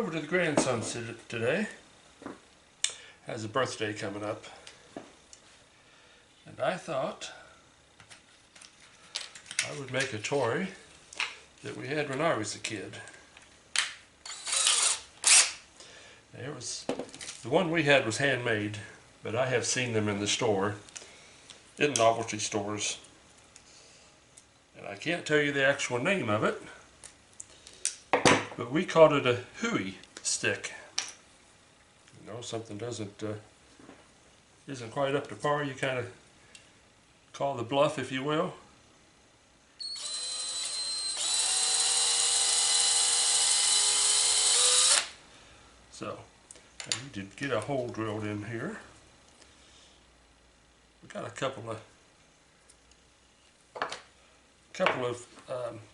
over to the grandson's today. Has a birthday coming up. And I thought I would make a toy that we had when I was a kid. The one we had was handmade, but I have seen them in the store, in novelty stores. And I can't tell you the actual name of it, but we called it a Hooey Stick. You know, something isn't quite up to par, you kind of call the bluff, if you will. So, I need to get a hole drilled in here. We got a couple of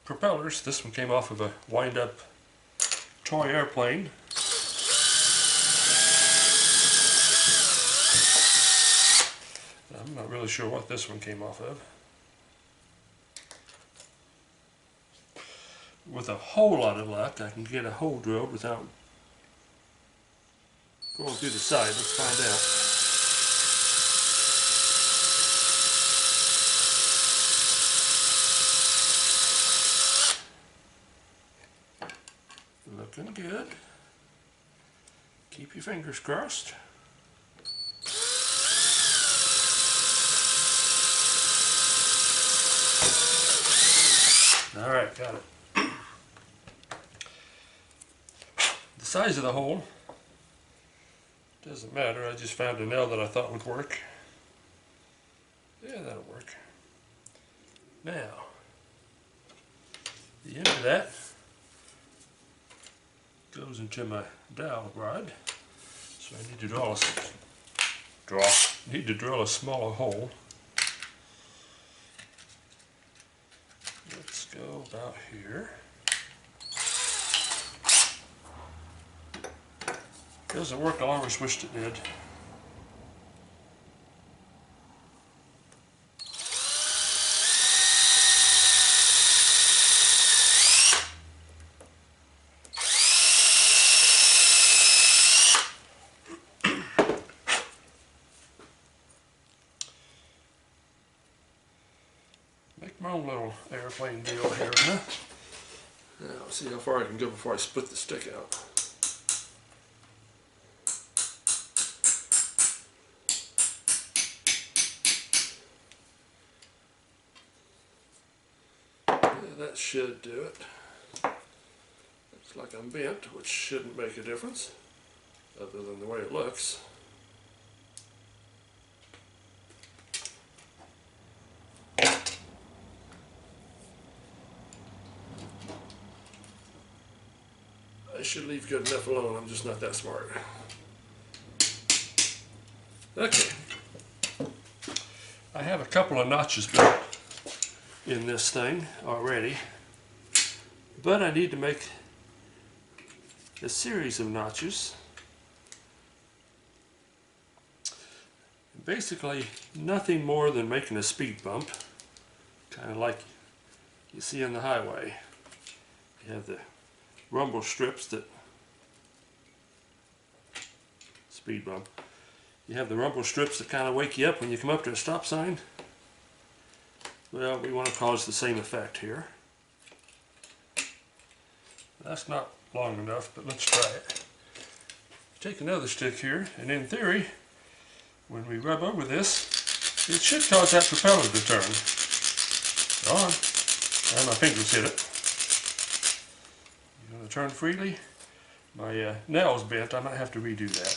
propellers. This one came off of a wind-up toy airplane. I'm not really sure what this one came off of. With a whole lot of luck, I can get a hole drilled without going through the side. Let's find out. Looking good. Keep your fingers crossed. Alright, got it. The size of the hole doesn't matter. I just found a nail that I thought would work. Yeah, that'll work. Now, the end of that goes into my dowel rod. So I need to drill a smaller hole. Let's go about here. Doesn't work, I always wished it did. Make my own little airplane deal here, huh? Now, let's see how far I can go before I split the stick out. That should do it. Looks like I'm bent, which shouldn't make a difference, other than the way it looks. I should leave good enough alone, I'm just not that smart. Okay. I have a couple of notches built in this thing already, but I need to make a series of notches. Basically nothing more than making a speed bump, kind of like you see on the highway. You have the rumble strips that speed bump. You have the rumble strips that kind of wake you up when you come up to a stop sign. Well, we want to cause the same effect here. That's not long enough, but let's try it. Take another stick here, and in theory, when we rub over this, it should cause that propeller to turn. Go on. And my fingers hit it. You want to turn freely? My nail's bent. I might have to redo that.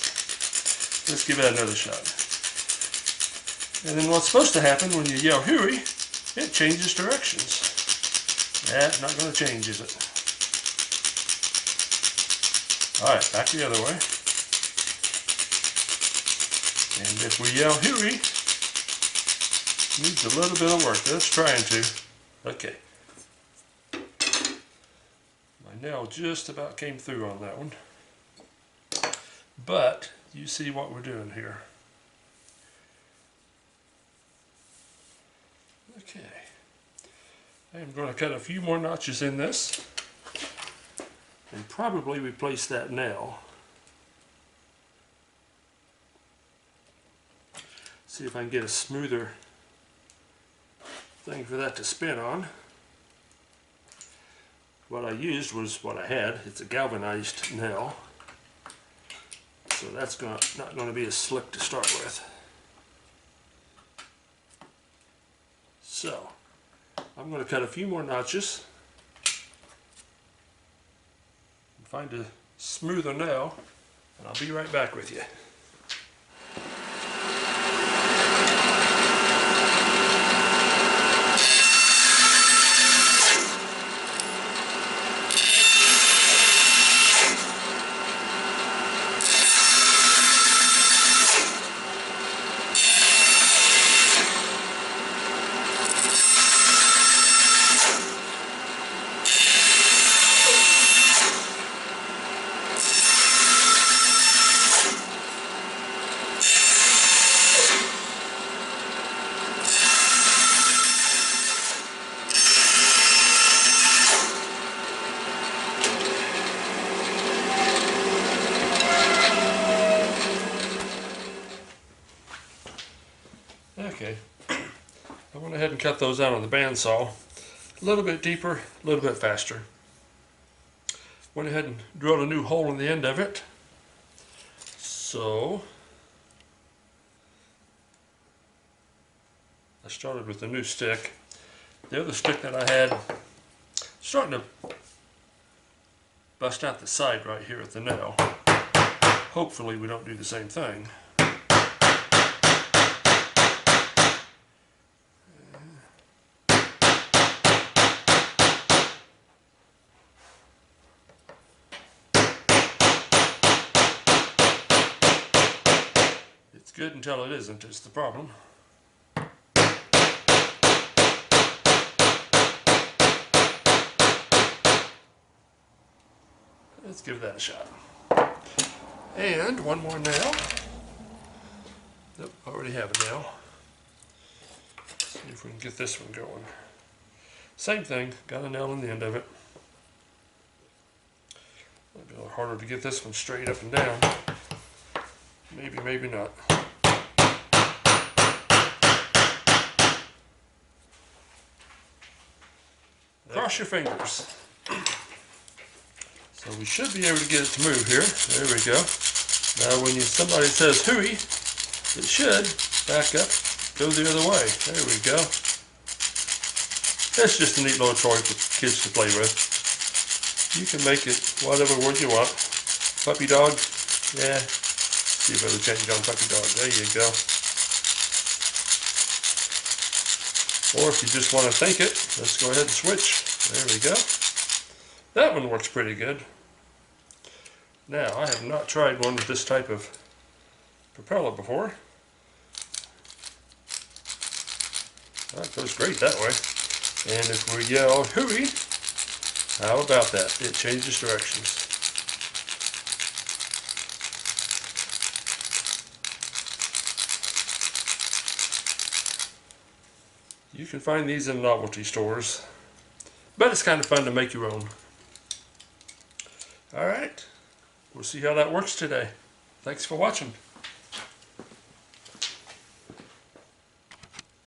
Let's give that another shot. And then what's supposed to happen when you yell Hooey, it changes directions. That's not going to change, is it? Alright, back the other way. And if we yell Hooey, needs a little bit of work. That's trying to. Okay. My nail just about came through on that one. But you see what we're doing here. Okay. I am going to cut a few more notches in this. and probably replace that nail. See if I can get a smoother thing for that to spin on. What I used was what I had. It's a galvanized nail, so that's not going to be as slick to start with. So I'm going to cut a few more notches and find a smoother nail, and I'll be right back with you. Okay, I went ahead and cut those out on the bandsaw. A little bit deeper, a little bit faster. Went ahead and drilled a new hole in the end of it. So I started with the new stick. The other stick that I had, starting to bust out the side right here at the nail. Hopefully we don't do the same thing. It's good until it isn't, is the problem. Let's give that a shot. And one more nail. Nope, already have a nail. Let's see if we can get this one going. Same thing, got a nail in the end of it. Might be a little harder to get this one straight up and down. Maybe, maybe not. Cross your fingers. So we should be able to get it to move here. There we go. Now when somebody says hooey, it should back up, go the other way. There we go. That's just a neat little toy for kids to play with. You can make it whatever word you want. Puppy dog, yeah. See if it'll change on puppy dog. There you go. Or if you just want to think it, let's go ahead and switch. There we go. That one works pretty good. Now, I have not tried one with this type of propeller before. That goes great that way. And if we yell hooey, how about that? It changes directions. You can find these in novelty stores, but it's kind of fun to make your own. Alright, we'll see how that works today. Thanks for watching.